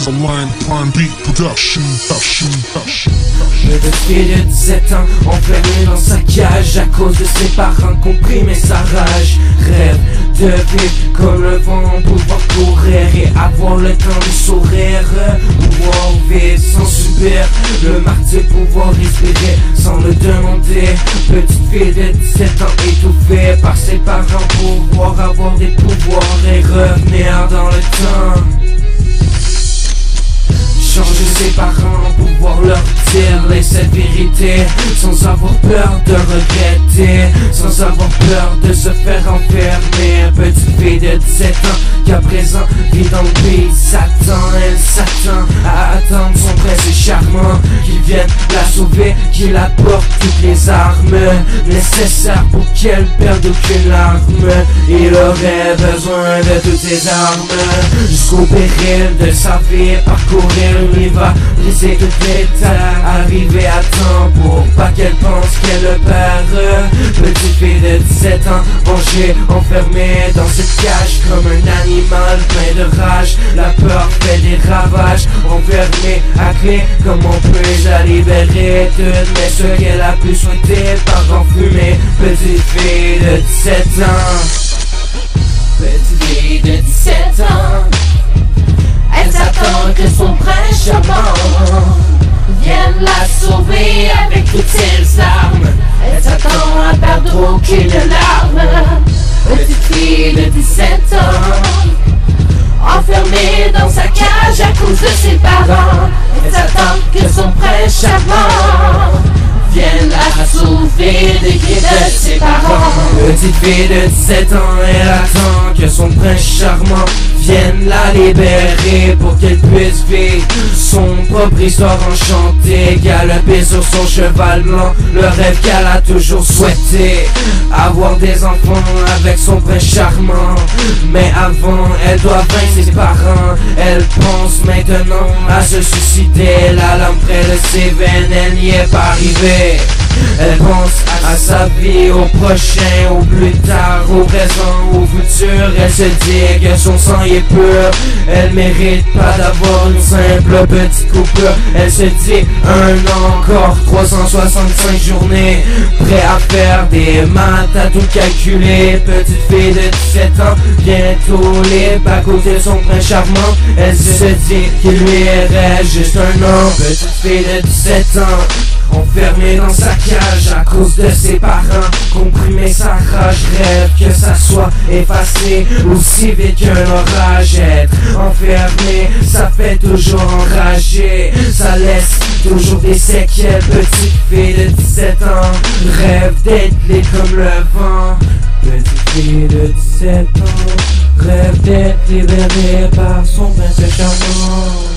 is a line beat production. Petite fille de 17 ans, enfermée dans sa cage à cause de ses parents comprimés sa rage. Rêve de vivre comme le vent, pouvoir courir et avoir le temps de sourire. Pouvoir vivre sans subir le martyr, pouvoir respirer sans le demander. Petite fille de 17 ans étouffée par ses parents, pouvoir avoir des pouvoirs et revenir dans le temps. Changer ses parents, pouvoir leur dire cette vérité, sans avoir peur de regretter, sans avoir peur de se faire enfermer. Petite fille de 17 ans qui à présent vit dans le pays Satan. Elle s'attend à attendre son prince charmant qu'il vienne la sauver, qu'il apporte toutes les armes nécessaires pour qu'elle perde aucune larme. Il aurait besoin de toutes ses armes jusqu'au péril de sa vie, parcourir il va briser toutes les terres, arriver à temps pour pas qu'elle pense qu'elle le perd. Petite fille de 17 ans, rangée, enfermée dans cette cage comme un animal plein de rage. La peur fait des ravages, enfermée à clé. Comment puis-je la libérer? Toutes mais ce qu'elle a pu souhaiter par enfumer. Petite fille de 17 ans, petite fille de 17 ans, elle s'attend que son prince charmant vienne la sauver avec toutes ses armes. Elle s'attend à perdre aucune larme. Petite fille de 17 ans, enfermée dans sa cage à cause de ses parents. Elle s'attend que son prince charmant vienne la sauver des griffes de ses parents. Petite fille de 17 ans, elle attend que son prince charmant vienne la libérer pour qu'elle puisse vivre son propre histoire enchantée, galoper sur son cheval blanc, le rêve qu'elle a toujours souhaité, avoir des enfants avec son prince charmant. Mais avant, elle doit vaincre ses parents. Elle pense maintenant à se suicider, la lampe près de ses veines, elle n'y est pas arrivée. Elle pense à sa vie, au prochain, au plus tard, au présent, au futur. Elle se dit que son sang est pur, elle mérite pas d'avoir une simple petite coupure. Elle se dit un an encore, 365 journées, prêt à faire des maths, à tout calculer. Petite fille de 17 ans, bientôt libre à cause de son prince charmant. Elle se dit qu'il lui reste juste un an. Petite fille de 17 ans, enfermée dans sa cage à cause de ses parents, comprimer sa rage, rêve que ça soit effacé aussi vite qu'un orage. Être enfermé, ça fait toujours enrager, ça laisse toujours des séquelles. Petite fille de 17 ans, rêve d'être libre comme le vent. Petite fille de 17 ans, rêve d'être libérée par son prince charmant.